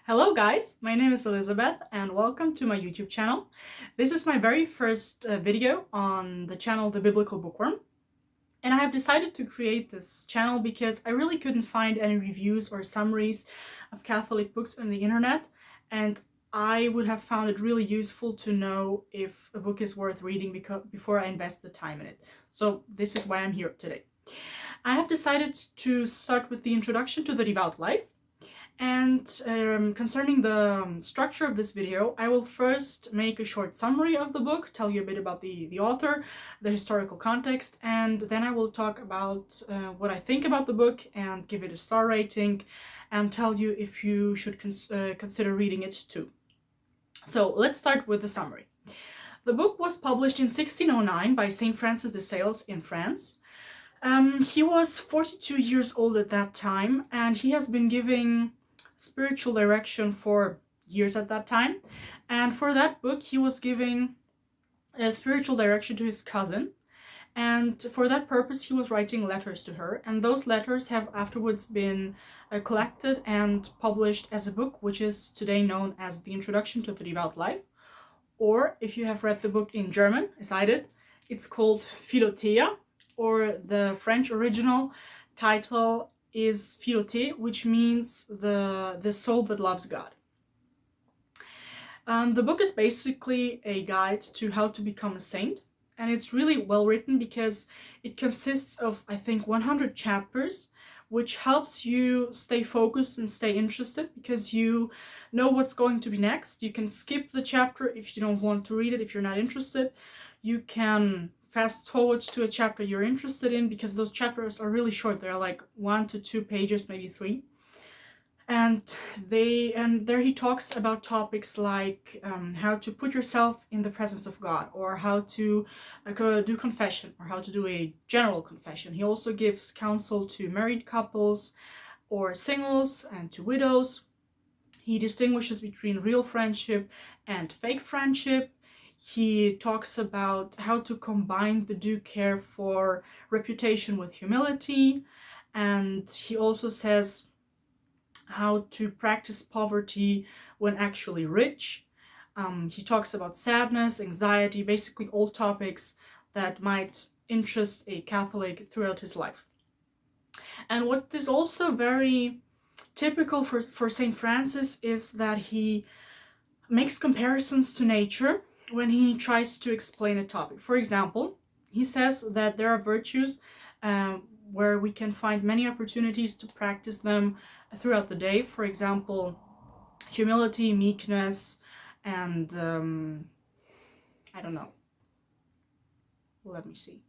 Hello guys, my name is Elizabeth and welcome to my YouTube channel. This is my very first video on the channel The Biblical Bookworm. And I have decided to create this channel because I really couldn't find any reviews or summaries of Catholic books on the internet, and I would have found it really useful to know if a book is worth reading before I invest the time in it. So this is why I'm here today. I have decided to start with the introduction to the Devout life. And concerning the structure of this video, I will first make a short summary of the book, tell you a bit about the author, the historical context, and then I will talk about what I think about the book and give it a star rating and tell you if you should consider reading it too. So let's start with the summary. The book was published in 1609 by St. Francis de Sales in France. He was 42 years old at that time, and he has been giving spiritual direction for years at that time. And for that book, he was giving spiritual direction to his cousin. And for that purpose, he was writing letters to her. And those letters have afterwards been collected and published as a book, which is today known as The Introduction to the Devout Life. Or if you have read the book in German, as I did, it's called Philothea, or the French original title is Philothée, which means the soul that loves God. The book is basically a guide to how to become a saint, and it's really well written because it consists of, I think, 100 chapters, which helps you stay focused and stay interested because you know what's going to be next. You can skip the chapter if you don't want to read it, if you're not interested. You can fast forward to a chapter you're interested in because those chapters are really short. They're like 1 to 2 pages, maybe 3. And there he talks about topics like how to put yourself in the presence of God, or how to do confession, or how to do a general confession. He also gives counsel to married couples or singles and to widows. He distinguishes between real friendship and fake friendship. He talks about how to combine the due care for reputation with humility, and he also says how to practice poverty when actually rich. He talks about sadness, anxiety, basically all topics that might interest a Catholic throughout his life. And what is also very typical for St. Francis is that he makes comparisons to nature when he tries to explain a topic. For example, he says that there are virtues where we can find many opportunities to practice them throughout the day. For example, humility, meekness, and I don't know. Let me see.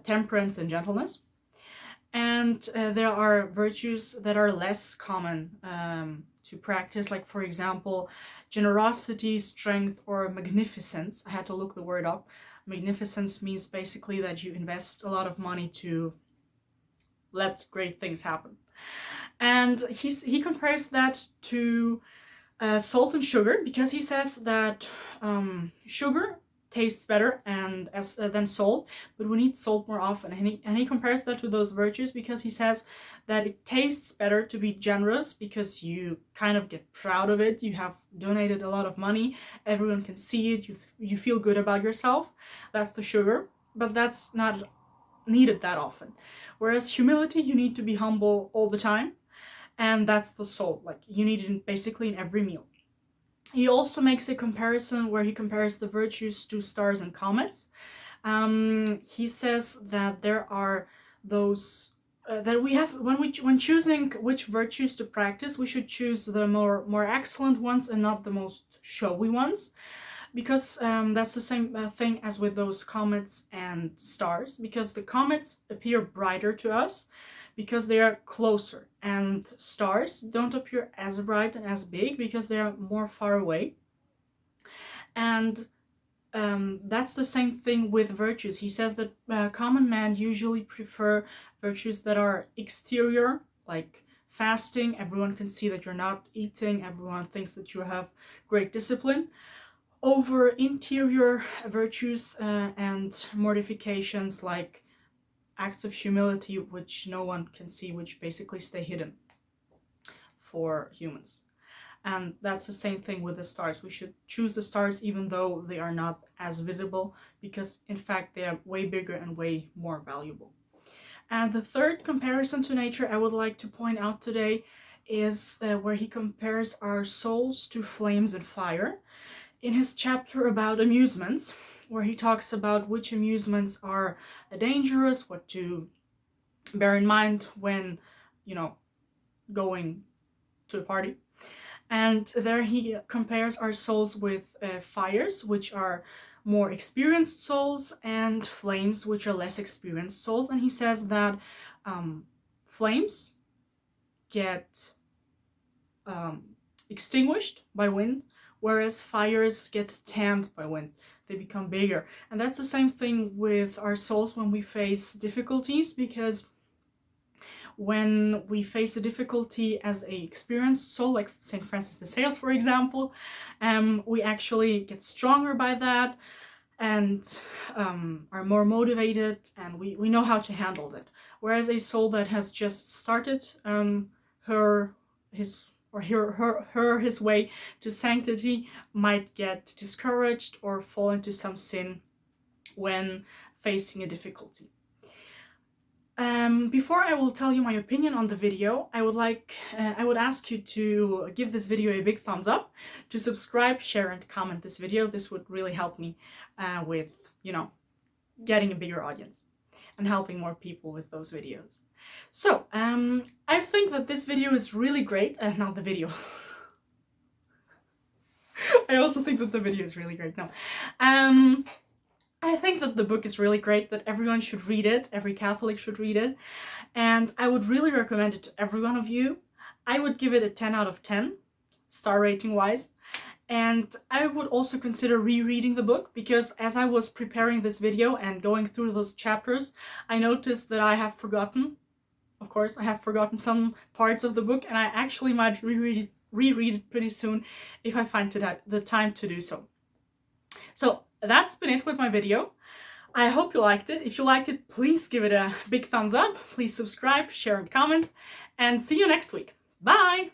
Temperance and gentleness. And there are virtues that are less common to practice, like, for example, generosity, strength, or magnificence. I had to look the word up. Magnificence means basically that you invest a lot of money to let great things happen. And he compares that to salt and sugar, because he says that sugar tastes better than salt, but we need salt more often. And he compares that to those virtues because he says that it tastes better to be generous because you kind of get proud of it. You have donated a lot of money, everyone can see it, you feel good about yourself. That's the sugar, but that's not needed that often. Whereas humility, you need to be humble all the time, and that's the salt. Like, you need it basically in every meal. He also makes a comparison where he compares the virtues to stars and comets. He says that there are those that we have when choosing which virtues to practice, we should choose the more excellent ones and not the most showy ones, because that's the same thing as with those comets and stars, because the comets appear brighter to us because they are closer, and stars don't appear as bright and as big because they are more far away. And that's the same thing with virtues. He says that common men usually prefer virtues that are exterior, like fasting. Everyone can see that you're not eating, everyone thinks that you have great discipline, over interior virtues and mortifications like acts of humility which no one can see, which basically stay hidden for humans. And that's the same thing with the stars. We should choose the stars even though they are not as visible, because in fact they are way bigger and way more valuable. And the third comparison to nature I would like to point out today is where he compares our souls to flames and fire in his chapter about amusements, where he talks about which amusements are dangerous, what to bear in mind when, going to a party. And there he compares our souls with fires, which are more experienced souls, and flames, which are less experienced souls. And he says that flames get extinguished by wind, whereas fires get tanned by wind. They become bigger. And that's the same thing with our souls when we face difficulties, because when we face a difficulty as a experienced soul, like St. Francis de Sales, for example, we actually get stronger by that and are more motivated, and we know how to handle that. Whereas a soul that has just started his way to sanctity might get discouraged or fall into some sin when facing a difficulty. Before I will tell you my opinion on the video, I would ask you to give this video a big thumbs up, to subscribe, share, and comment this video. This would really help me with, getting a bigger audience and helping more people with those videos. So, I think that this video is really great. Not the video. I also think that the video is really great. No. I think that the book is really great, that everyone should read it, every Catholic should read it, and I would really recommend it to every one of you. I would give it a 10 out of 10, star rating wise, and I would also consider rereading the book, because as I was preparing this video and going through those chapters, I noticed that I have forgotten, of course, I have forgotten some parts of the book, and I actually might reread it pretty soon if I find the time to do so. So, that's been it with my video. I hope you liked it. If you liked it, please give it a big thumbs up. Please subscribe, share, and comment. And see you next week. Bye!